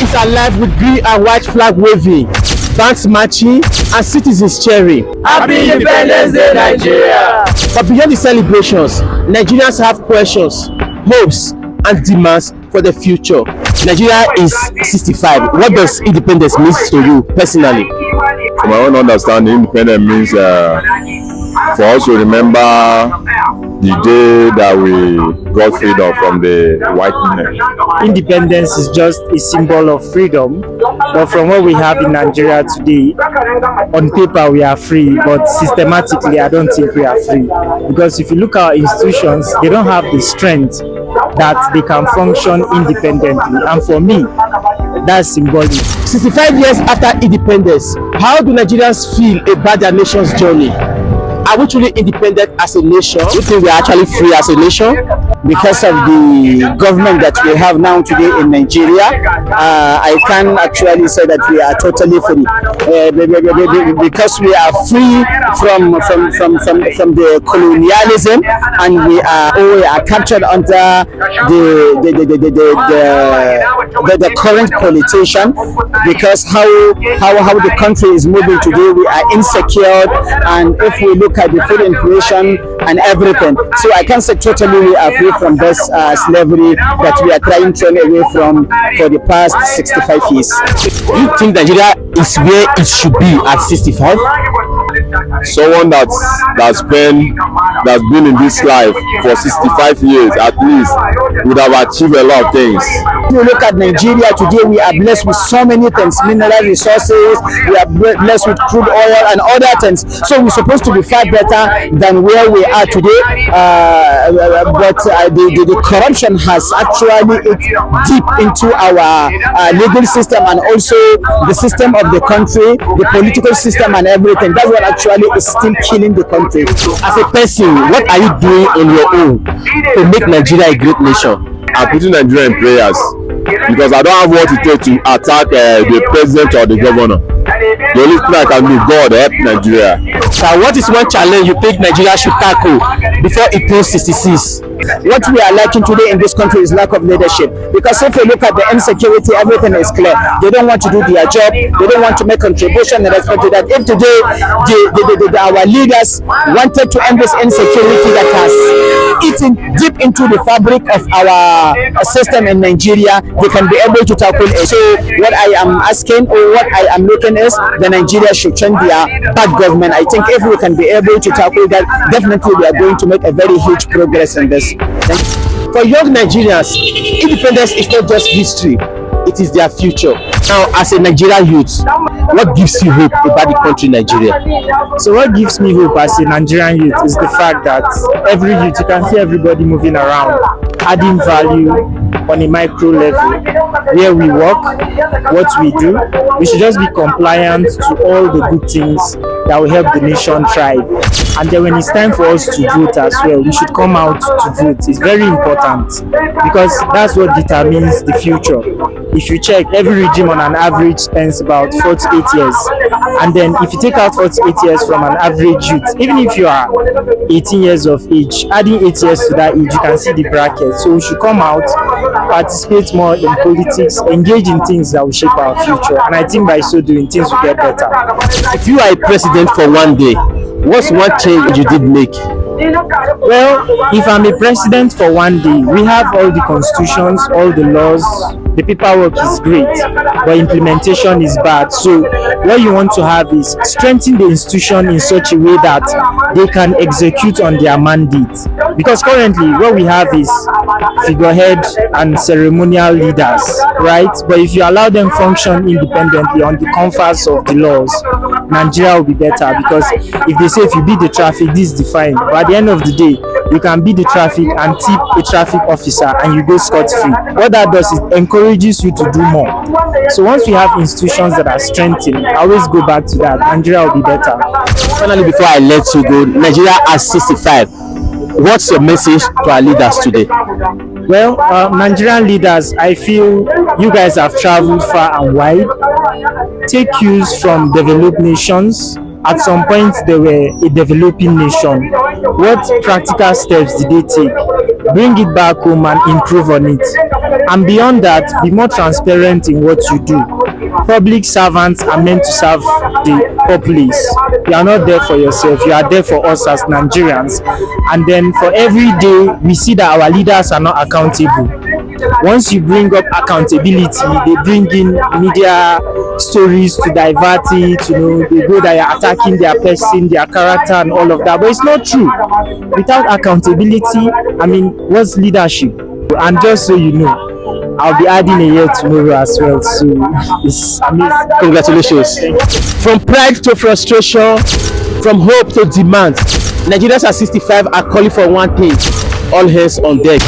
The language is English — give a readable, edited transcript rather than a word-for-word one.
is alive with green and white flag waving, bands marching, and citizens cheering. Happy Independence Day, Nigeria! But beyond the celebrations, Nigerians have questions, hopes, and demands for the future. Nigeria is 65. What does independence mean to you personally? From my own understanding, independence means for us to remember the day that we got freedom from the white men. Independence is just a symbol of freedom, but from what we have in Nigeria today, on paper we are free, but systematically I don't think we are free, because if you look at our institutions, they don't have the strength that they can function independently, and for me that's symbolic. 65 years after independence, how do Nigerians feel about their nation's journey? Are we truly independent as a nation? Do you think we are actually free as a nation? Because of the government that we have now today in Nigeria, I can actually say that we are totally free, because we are free from the colonialism, and we are captured under the current politician. Because how the country is moving today, we are insecure, and if we look at the food inflation and everything, so I can say totally we are free from this slavery that we are trying to run away from for the past 65 years. Do you think Nigeria is where it should be at 65? Someone that's been in this life for 65 years at least would have achieved a lot of things. If you look at Nigeria today, we are blessed with so many things, mineral resources, we are blessed with crude oil and other things. So we're supposed to be far better than where we are today. But the corruption has actually deep into our legal system, and also the system of the country, the political system and everything. That's what actually is still killing the country. As a person, what are you doing on your own to make Nigeria a great nation? I'm putting Nigeria in prayers, because I don't have what it takes to attack the president or the governor. The only thing I can do, God help Nigeria. So what is one challenge you think Nigeria should tackle before it turns 66? What we are lacking today in this country is lack of leadership. Because if you look at the insecurity, everything is clear. They don't want to do their job. They don't want to make contribution in respect to that. If today our leaders wanted to end this insecurity that has eaten deep into the fabric of our system in Nigeria, they can be able to tackle it. So what I am asking, or what I am looking is, the Nigeria should change their bad government. I think if we can be able to tackle that, definitely we are going to make a very huge progress in this. For young Nigerians, independence is not just history, it is their future. Now, as a Nigerian youth, what gives you hope about the country Nigeria? So what gives me hope as a Nigerian youth is the fact that every youth, you can see everybody moving around, adding value on a micro level, where we work, what we do. We should just be compliant to all the good things that will help the nation thrive. And then when it's time for us to vote as well, we should come out to vote. It's very important, because that's what determines the future. If you check, every regime on an average spends about 48 years. And then if you take out 48 years from an average youth, even if you are 18 years of age, adding 8 years to that age, you can see the bracket. So we should come out, participate more in politics, engage in things that will shape our future. And I think by so doing, things will get better. If you are a president for one day, what's one change you did make? Well, if I'm a president for one day, we have all the constitutions, all the laws, the paperwork is great, but implementation is bad. So what you want to have is strengthen the institution in such a way that they can execute on their mandate. Because currently what we have is figurehead and ceremonial leaders, right? But if you allow them function independently on the confines of the laws, Nigeria will be better. Because if they say if you beat the traffic, this is the fine. But at the end of the day, you can beat the traffic and tip a traffic officer and you go scot-free. What that does is encourages you to do more. So once we have institutions that are strengthened, I always go back to that. Nigeria will be better. Finally, before I let you go, Nigeria at 65. What's your message to our leaders today? Well, Nigerian leaders, I feel you guys have traveled far and wide. Take cues from developed nations. At some point, they were a developing nation. What practical steps did they take? Bring it back home and improve on it. And beyond that, be more transparent in what you do. Public servants are meant to serve the populace. You are not there for yourself, you are there for us as Nigerians. And then for every day, we see that our leaders are not accountable. Once you bring up accountability, they bring in media stories to divert it, they go that you're attacking their person, their character and all of that, but it's not true. Without accountability, what's leadership? And just so you know, I'll be adding a year tomorrow as well, so it's amazing. Congratulations. From pride to frustration, from hope to demand, Nigerians at 65 are calling for one thing: all hands on deck.